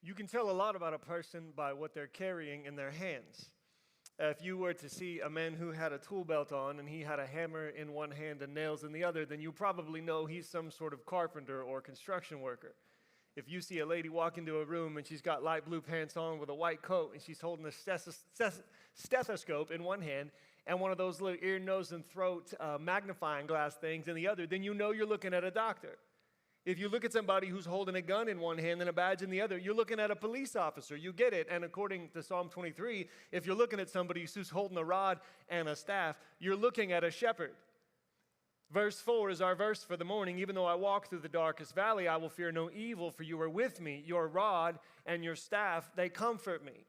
You can tell a lot about a person by what they're carrying in their hands. If you were to see a man who had a tool belt on and he had a hammer in one hand and nails in the other, then you probably know he's some sort of carpenter or construction worker. If you see a lady walk into a room and she's got light blue pants on with a white coat and she's holding a stethoscope in one hand and one of those little ear, nose, and throat magnifying glass things in the other, then you know you're looking at a doctor. If you look at somebody who's holding a gun in one hand and a badge in the other, you're looking at a police officer. You get it. And according to Psalm 23, if you're looking at somebody who's holding a rod and a staff, you're looking at a shepherd. Verse 4 is our verse for the morning. Even though I walk through the darkest valley, I will fear no evil, for you are with me. Your rod and your staff, they comfort me.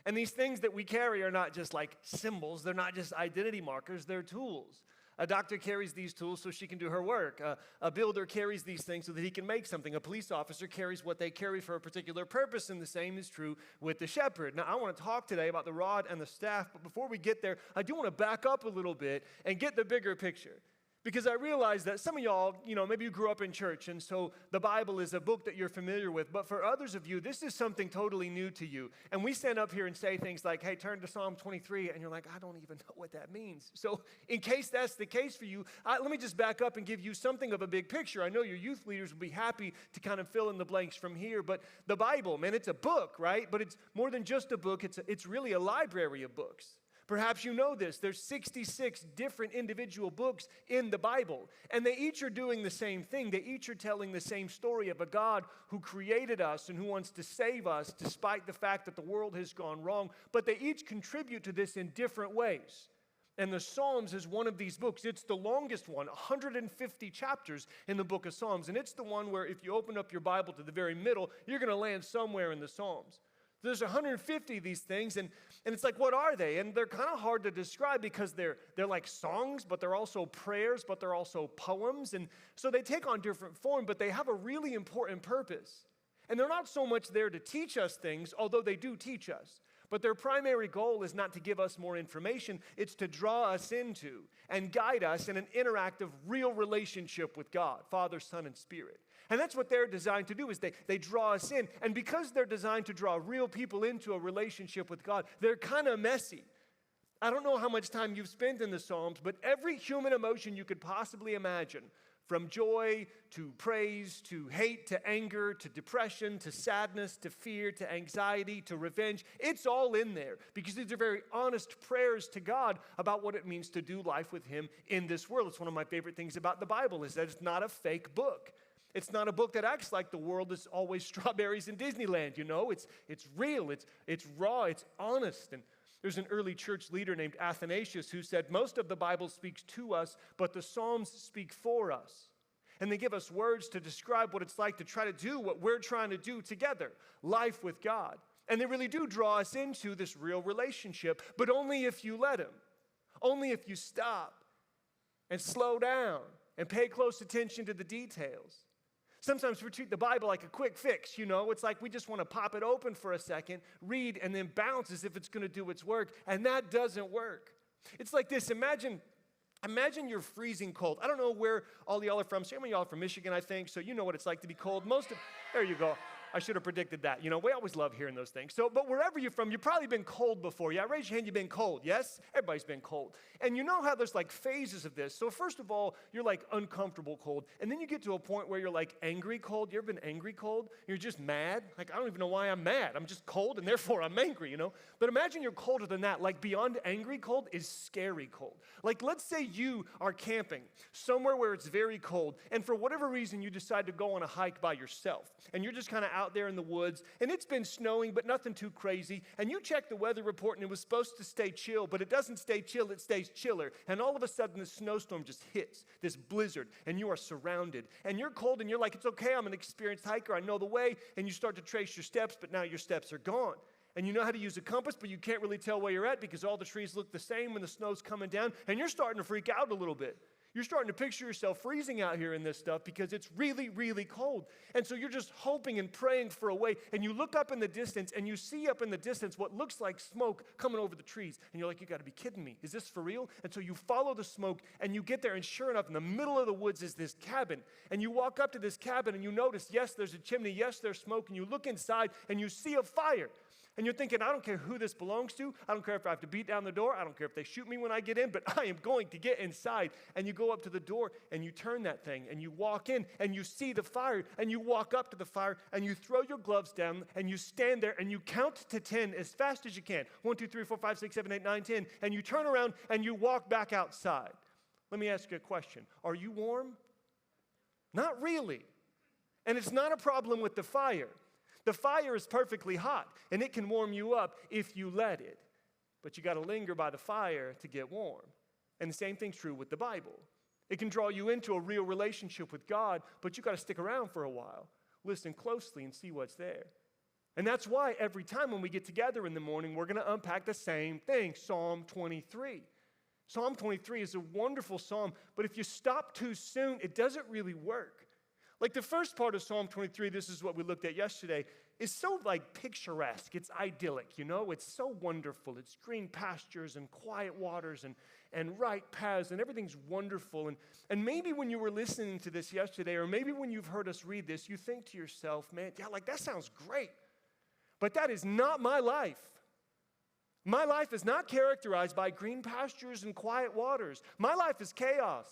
And these things that we carry are not just like symbols. They're not just identity markers. They're tools. A doctor carries these tools so she can do her work. A builder carries these things so that he can make something. A police officer carries what they carry for a particular purpose, and the same is true with the shepherd. Now, I want to talk today about the rod and the staff, but before we get there, I do want to back up a little bit and get the bigger picture. Because I realize that some of y'all, maybe you grew up in church, and so the Bible is a book that you're familiar with. But for others of you, this is something totally new to you. And we stand up here and say things like, hey, turn to Psalm 23, and you're like, I don't even know what that means. So in case that's the case for you, let me just back up and give you something of a big picture. I know your youth leaders will be happy to kind of fill in the blanks from here. But the Bible, man, it's a book, right? But it's more than just a book. It's really a library of books. Perhaps you know this. There's 66 different individual books in the Bible, and they each are doing the same thing. They each are telling the same story of a God who created us and who wants to save us despite the fact that the world has gone wrong, but they each contribute to this in different ways. And the Psalms is one of these books. It's the longest one, 150 chapters in the book of Psalms, and it's the one where if you open up your Bible to the very middle, you're going to land somewhere in the Psalms. There's 150 of these things, and it's like, what are they? And they're kind of hard to describe because they're like songs, but they're also prayers, but they're also poems. And so they take on different form, but they have a really important purpose. And they're not so much there to teach us things, although they do teach us. But their primary goal is not to give us more information. It's to draw us into and guide us in an interactive, real relationship with God, Father, Son, and Spirit. And that's what they're designed to do, is they draw us in. And because they're designed to draw real people into a relationship with God, they're kind of messy. I don't know how much time you've spent in the Psalms, but every human emotion you could possibly imagine, from joy to praise to hate to anger to depression to sadness to fear to anxiety to revenge, it's all in there because these are very honest prayers to God about what it means to do life with Him in this world. It's one of my favorite things about the Bible is that it's not a fake book. It's not a book that acts like the world is always strawberries in Disneyland, It's real, it's raw, it's honest. And there's an early church leader named Athanasius who said, most of the Bible speaks to us, but the Psalms speak for us. And they give us words to describe what it's like to try to do what we're trying to do together, life with God. And they really do draw us into this real relationship, but only if you let Him. Only if you stop and slow down and pay close attention to the details. Sometimes we treat the Bible like a quick fix, It's like we just want to pop it open for a second, read, and then bounce as if it's going to do its work. And that doesn't work. It's like this. Imagine you're freezing cold. I don't know where all y'all are from. Some of y'all are from Michigan, I think, so you know what it's like to be cold. There you go. I should have predicted that. We always love hearing those things. But wherever you're from, you've probably been cold before. Yeah, raise your hand, you've been cold. Yes? Everybody's been cold. And you know how there's like phases of this. So first of all, you're like uncomfortable cold. And then you get to a point where you're like angry cold. You ever been angry cold? You're just mad. Like, I don't even know why I'm mad. I'm just cold and therefore I'm angry, But imagine you're colder than that. Like beyond angry cold is scary cold. Like let's say you are camping somewhere where it's very cold. And for whatever reason, you decide to go on a hike by yourself. And you're just kind of out there in the woods, and it's been snowing, but nothing too crazy, and you check the weather report, and it was supposed to stay chill, but it doesn't stay chill, it stays chiller, and all of a sudden, this snowstorm just hits, this blizzard, and you are surrounded, and you're cold, and you're like, it's okay, I'm an experienced hiker, I know the way, and you start to trace your steps, but now your steps are gone. And you know how to use a compass, but you can't really tell where you're at because all the trees look the same when the snow's coming down, and you're starting to freak out a little bit. You're starting to picture yourself freezing out here in this stuff because it's really, really cold. And so you're just hoping and praying for a way. And you look up in the distance and you see up in the distance what looks like smoke coming over the trees. And you're like, you got to be kidding me. Is this for real? And so you follow the smoke and you get there. And sure enough, in the middle of the woods is this cabin. And you walk up to this cabin and you notice, yes, there's a chimney. Yes, there's smoke. And you look inside and you see a fire. And you're thinking, I don't care who this belongs to. I don't care if I have to beat down the door. I don't care if they shoot me when I get in, but I am going to get inside. And you go up to the door and you turn that thing and you walk in and you see the fire and you walk up to the fire and you throw your gloves down and you stand there and you count to 10 as fast as you can. 1, 2, 3, 4, 5, 6, 7, 8, 9, 10. And you turn around and you walk back outside. Let me ask you a question. Are you warm? Not really. And it's not a problem with the fire. The fire is perfectly hot, and it can warm you up if you let it. But you got to linger by the fire to get warm. And the same thing's true with the Bible. It can draw you into a real relationship with God, but you got to stick around for a while. Listen closely and see what's there. And that's why every time when we get together in the morning, we're going to unpack the same thing, Psalm 23. Psalm 23 is a wonderful psalm, but if you stop too soon, it doesn't really work. Like the first part of Psalm 23, this is what we looked at yesterday, is so like picturesque. It's idyllic, you know? It's so wonderful. It's green pastures and quiet waters and right paths and everything's wonderful. And maybe when you were listening to this yesterday or maybe when you've heard us read this, you think to yourself, man, yeah, like that sounds great. But that is not my life. My life is not characterized by green pastures and quiet waters. My life is chaos.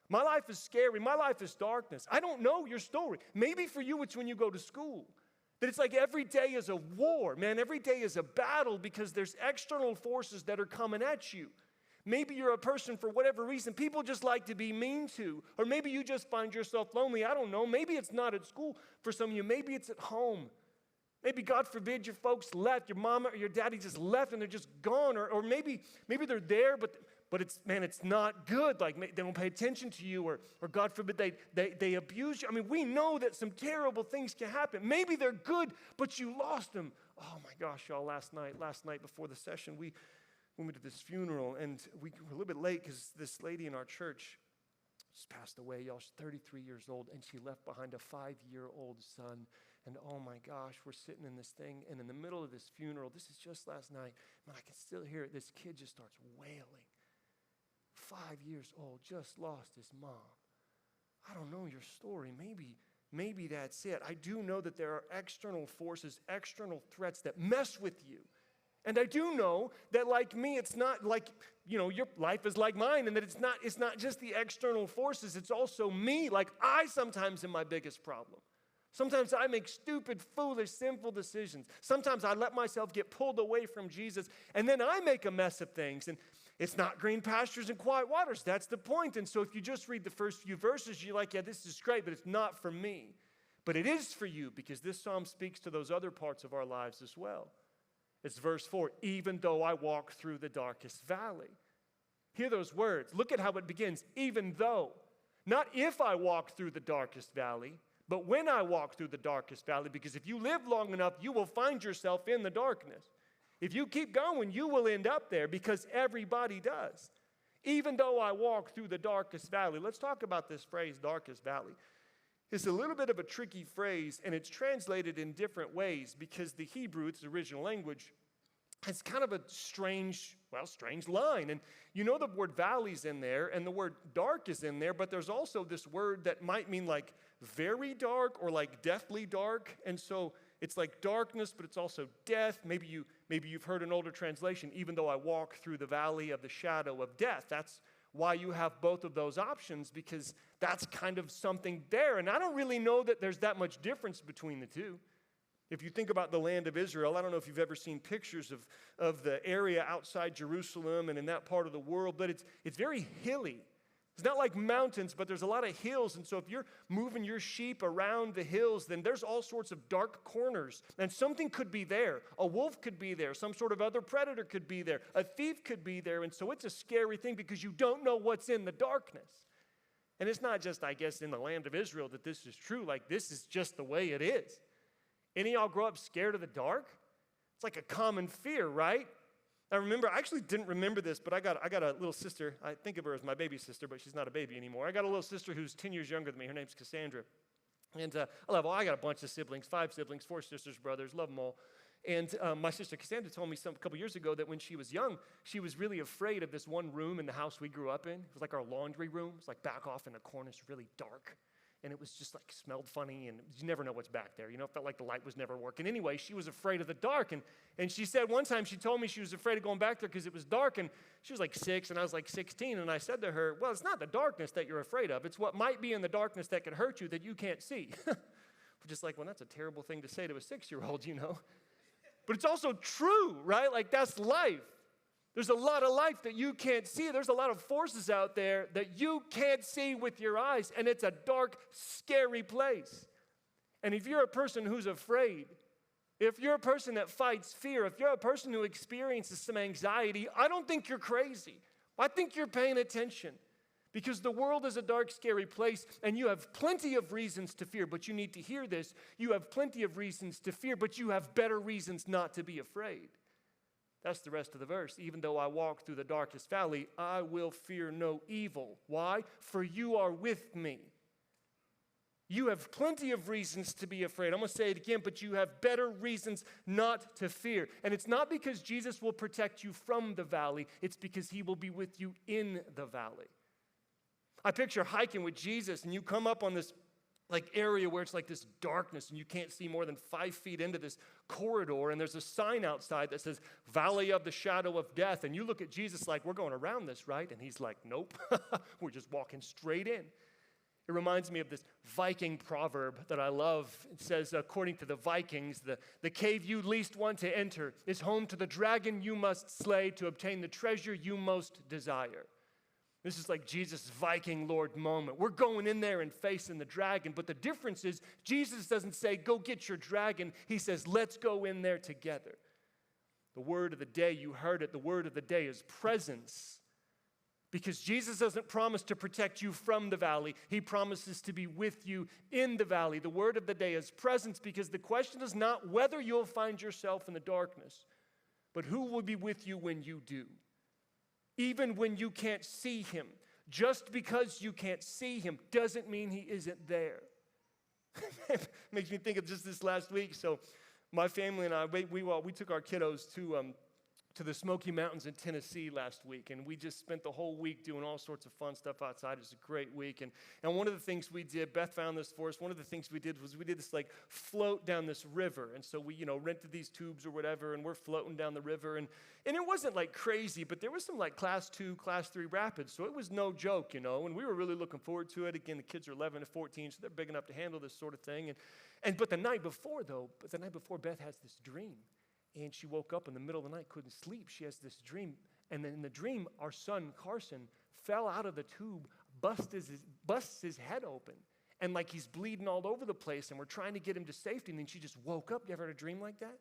My life is scary. My life is darkness. I don't know your story. Maybe for you it's when you go to school. That it's like every day is a war, man. Every day is a battle because there's external forces that are coming at you. Maybe you're a person for whatever reason people just like to be mean to. Or maybe you just find yourself lonely. I don't know. Maybe it's not at school for some of you. Maybe it's at home. Maybe, God forbid, your folks left. Your mama or your daddy just left and they're just gone. Or maybe they're there, but it's not good. Like they don't pay attention to you, or God forbid they abuse you. I mean, we know that some terrible things can happen. Maybe they're good, but you lost them. Oh my gosh, y'all! Last night before the session, we went to this funeral, and we were a little bit late because this lady in our church just passed away. Y'all, she's 33 years old, and she left behind a 5-year-old son. And oh my gosh, we're sitting in this thing, and in the middle of this funeral, this is just last night, man, I can still hear it. This kid just starts wailing. 5 years old, just lost his mom. I don't know your story. Maybe that's it. I do know that there are external forces, external threats that mess with you. And I do know that like me, it's not like, your life is like mine, and that it's not just the external forces, it's also me. Like I sometimes am my biggest problem. Sometimes I make stupid, foolish, sinful decisions. Sometimes I let myself get pulled away from Jesus, and then I make a mess of things. And it's not green pastures and quiet waters. That's the point. And so if you just read the first few verses, you're like, yeah, this is great, but it's not for me. But it is for you because this psalm speaks to those other parts of our lives as well. It's verse 4, even though I walk through the darkest valley. Hear those words. Look at how it begins. Even though. Not if I walk through the darkest valley, but when I walk through the darkest valley, because if you live long enough, you will find yourself in the darkness. If you keep going, you will end up there because everybody does. Even though I walk through the darkest valley. Let's talk about this phrase, darkest valley. It's a little bit of a tricky phrase, and it's translated in different ways because the Hebrew, its original language, has kind of a strange line. And you know the word valley's in there, and the word dark is in there, but there's also this word that might mean like very dark or like deathly dark. And so it's like darkness, but it's also death. Maybe you've heard an older translation, even though I walk through the valley of the shadow of death. That's why you have both of those options, because that's kind of something there. And I don't really know that there's that much difference between the two. If you think about the land of Israel, I don't know if you've ever seen pictures of the area outside Jerusalem and in that part of the world, but it's very hilly. It's not like mountains, but there's a lot of hills. And so if you're moving your sheep around the hills, then there's all sorts of dark corners. And something could be there. A wolf could be there. Some sort of other predator could be there. A thief could be there. And so it's a scary thing because you don't know what's in the darkness. And it's not just, I guess, in the land of Israel that this is true. Like, this is just the way it is. Any of y'all grow up scared of the dark? It's like a common fear, right? I actually didn't remember this, but I got a little sister. I think of her as my baby sister, but she's not a baby anymore. I got a little sister who's 10 years younger than me. Her name's Cassandra. And I got a bunch of siblings, 5 siblings, 4 sisters, brothers, love them all. And my sister Cassandra told me a couple years ago that when she was young, she was really afraid of this one room in the house we grew up in. It was like our laundry room. It was like back off in the corner. It's really dark. And it was just like smelled funny, and you never know what's back there. You know, it felt like the light was never working. Anyway, she was afraid of the dark. And she said one time, she told me she was afraid of going back there because it was dark. And she was like 6, and I was like 16. And I said to her, well, it's not the darkness that you're afraid of. It's what might be in the darkness that could hurt you that you can't see. We're just like, well, that's a terrible thing to say to a 6-year-old, you know. But it's also true, right? Like, that's life. There's a lot of life that you can't see. There's a lot of forces out there that you can't see with your eyes, and it's a dark, scary place. And if you're a person who's afraid, if you're a person that fights fear, if you're a person who experiences some anxiety, I don't think you're crazy. I think you're paying attention, because the world is a dark, scary place, and you have plenty of reasons to fear, but you need to hear this. You have plenty of reasons to fear, but you have better reasons not to be afraid. That's the rest of the verse. Even though I walk through the darkest valley, I will fear no evil. Why? For you are with me. You have plenty of reasons to be afraid. I'm going to say it again, but you have better reasons not to fear. And it's not because Jesus will protect you from the valley. It's because he will be with you in the valley. I picture hiking with Jesus, and you come up on this area where it's like this darkness, and you can't see more than 5 feet into this corridor, and there's a sign outside that says Valley of the Shadow of Death, and you look at Jesus like, we're going around this, right? And he's like, nope, we're just walking straight in. It reminds me of this Viking proverb that I love. It says, according to the Vikings, the cave you least want to enter is home to the dragon you must slay to obtain the treasure you most desire. This is like Jesus' Viking Lord moment. We're going in there and facing the dragon, but the difference is Jesus doesn't say, go get your dragon. He says, let's go in there together. The word of the day, you heard it, the word of the day is presence. Because Jesus doesn't promise to protect you from the valley. He promises to be with you in the valley. The word of the day is presence, because the question is not whether you'll find yourself in the darkness, but who will be with you when you do. Even when you can't see him. Just because you can't see him doesn't mean he isn't there. Makes me think of just this last week. So my family and I, we took our kiddos to the Smoky Mountains in Tennessee last week, and we just spent the whole week doing all sorts of fun stuff outside. It was a great week, and one of the things we did, Beth found this for us, one of the things we did was we did this float down this river, and so we rented these tubes or whatever, and we're floating down the river, and it wasn't crazy, but there was some class 2, class 3 rapids, so it was no joke, and we were really looking forward to it. Again, the kids are 11 to 14, so they're big enough to handle this sort of thing, but the night before, Beth has this dream. And she woke up in the middle of the night, couldn't sleep. She has this dream. And then in the dream, our son, Carson, fell out of the tube, busts his head open. And he's bleeding all over the place. And we're trying to get him to safety. And then she just woke up. You ever had a dream like that?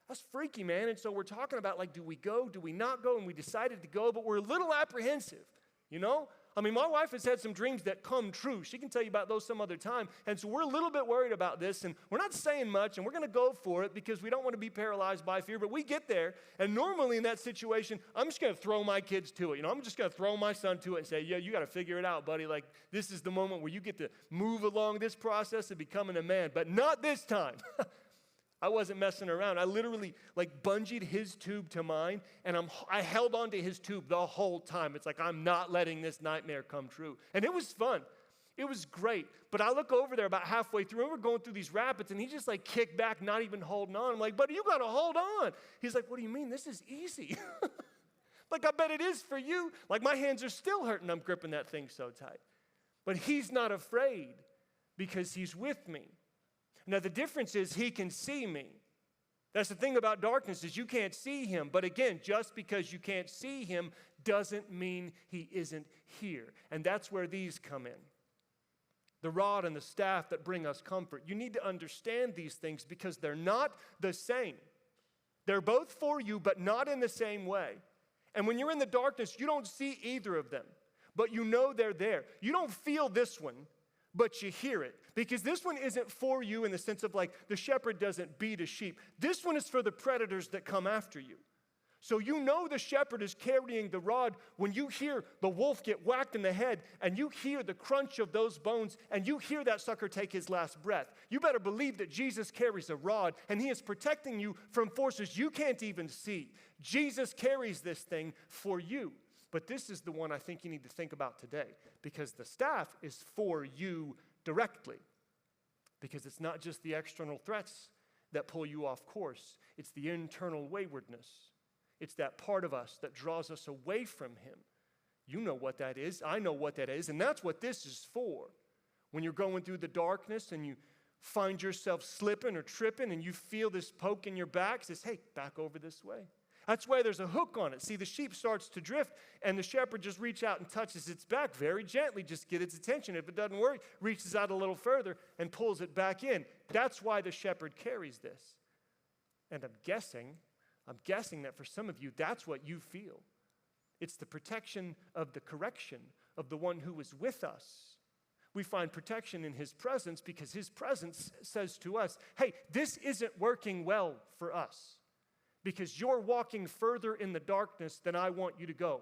That's freaky, man. And so we're talking about, do we go? Do we not go? And we decided to go, but we're a little apprehensive, my wife has had some dreams that come true. She can tell you about those some other time. And so we're a little bit worried about this, and we're not saying much, and we're going to go for it because we don't want to be paralyzed by fear. But we get there, and normally in that situation, I'm just going to throw my kids to it. I'm just going to throw my son to it and say, yeah, you got to figure it out, buddy. This is the moment where you get to move along this process of becoming a man. But not this time. I wasn't messing around. I literally bungeed his tube to mine, and I held onto his tube the whole time. It's I'm not letting this nightmare come true. And it was fun. It was great. But I look over there about halfway through, and we're going through these rapids, and he just kicked back, not even holding on. I'm like, buddy, you got to hold on. He's like, what do you mean? This is easy. I bet it is for you. My hands are still hurting. I'm gripping that thing so tight. But he's not afraid because he's with me. Now, the difference is he can see me. That's the thing about darkness is you can't see him. But again, just because you can't see him doesn't mean he isn't here. And that's where these come in. The rod and the staff that bring us comfort. You need to understand these things because they're not the same. They're both for you, but not in the same way. And when you're in the darkness, you don't see either of them. But you know they're there. You don't feel this one, but you hear it. Because this one isn't for you in the sense of the shepherd doesn't beat a sheep. This one is for the predators that come after you. So you know the shepherd is carrying the rod when you hear the wolf get whacked in the head and you hear the crunch of those bones and you hear that sucker take his last breath. You better believe that Jesus carries a rod and he is protecting you from forces you can't even see. Jesus carries this thing for you. But this is the one I think you need to think about today, because the staff is for you directly. Because it's not just the external threats that pull you off course. It's the internal waywardness. It's that part of us that draws us away from him. You know what that is. I know what that is. And that's what this is for. When you're going through the darkness and you find yourself slipping or tripping and you feel this poke in your back, says, hey, back over this way. That's why there's a hook on it. See, the sheep starts to drift and the shepherd just reaches out and touches its back very gently, just get its attention. If it doesn't work, reaches out a little further and pulls it back in. That's why the shepherd carries this. And I'm guessing that for some of you, that's what you feel. It's the protection of the correction of the one who is with us. We find protection in his presence because his presence says to us, hey, this isn't working well for us because you're walking further in the darkness than I want you to go.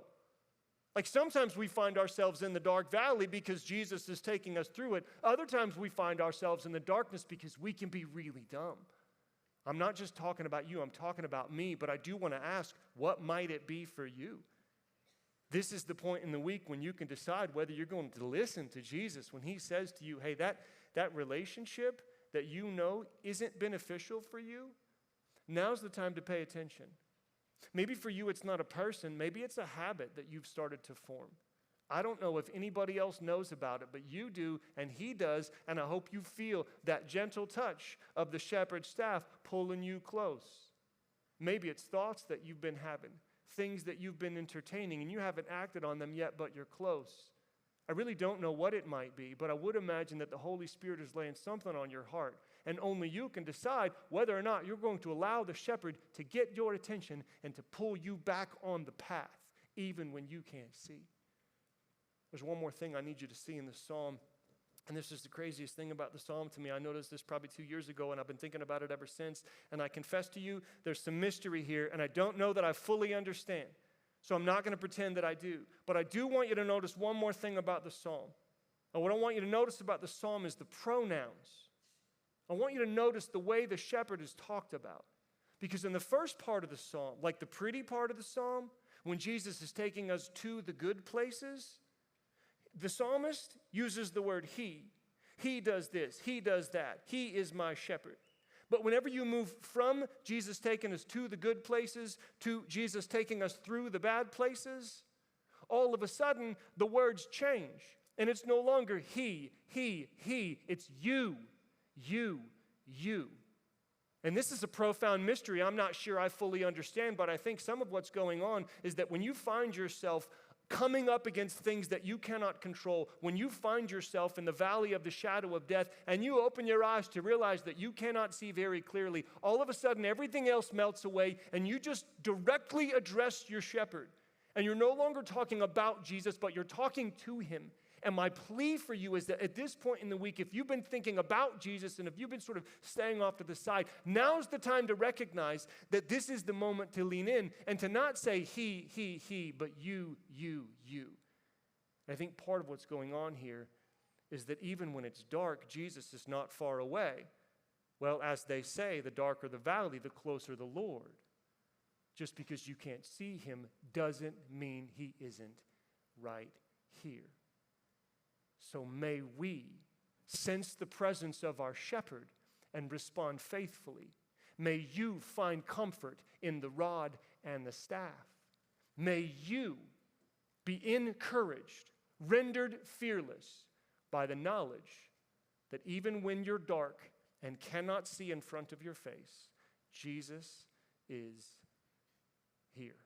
Like sometimes we find ourselves in the dark valley because Jesus is taking us through it. Other times we find ourselves in the darkness because we can be really dumb. I'm not just talking about you, I'm talking about me, but I do want to ask, what might it be for you? This is the point in the week when you can decide whether you're going to listen to Jesus when he says to you, hey, that relationship that you know isn't beneficial for you, now's the time to pay attention. Maybe for you it's not a person, maybe it's a habit that you've started to form. I don't know if anybody else knows about it, but you do and he does, and I hope you feel that gentle touch of the shepherd's staff pulling you close. Maybe it's thoughts that you've been having, things that you've been entertaining, and you haven't acted on them yet, but you're close. I really don't know what it might be, but I would imagine that the Holy Spirit is laying something on your heart, and only you can decide whether or not you're going to allow the shepherd to get your attention and to pull you back on the path, even when you can't see. There's one more thing I need you to see in this psalm, and this is the craziest thing about the psalm to me. I noticed this probably 2 years ago, and I've been thinking about it ever since, and I confess to you, there's some mystery here, and I don't know that I fully understand, so I'm not going to pretend that I do. But I do want you to notice one more thing about the psalm. And what I want you to notice about the psalm is the pronouns. I want you to notice the way the shepherd is talked about. Because in the first part of the psalm, like the pretty part of the psalm, when Jesus is taking us to the good places, the psalmist uses the word he. He does this, he does that. He is my shepherd. But whenever you move from Jesus taking us to the good places to Jesus taking us through the bad places, all of a sudden the words change. And it's no longer he. It's you. And this is a profound mystery I'm not sure I fully understand, but I think some of what's going on is that when you find yourself coming up against things that you cannot control, when you find yourself in the valley of the shadow of death and you open your eyes to realize that you cannot see very clearly, all of a sudden everything else melts away and you just directly address your shepherd. And you're no longer talking about Jesus, but you're talking to him. And my plea for you is that at this point in the week, if you've been thinking about Jesus and if you've been sort of staying off to the side, now's the time to recognize that this is the moment to lean in and to not say he, but you. And I think part of what's going on here is that even when it's dark, Jesus is not far away. Well, as they say, the darker the valley, the closer the Lord. Just because you can't see him doesn't mean he isn't right here. So may we sense the presence of our shepherd and respond faithfully. May you find comfort in the rod and the staff. May you be encouraged, rendered fearless by the knowledge that even when you're dark and cannot see in front of your face, Jesus is here.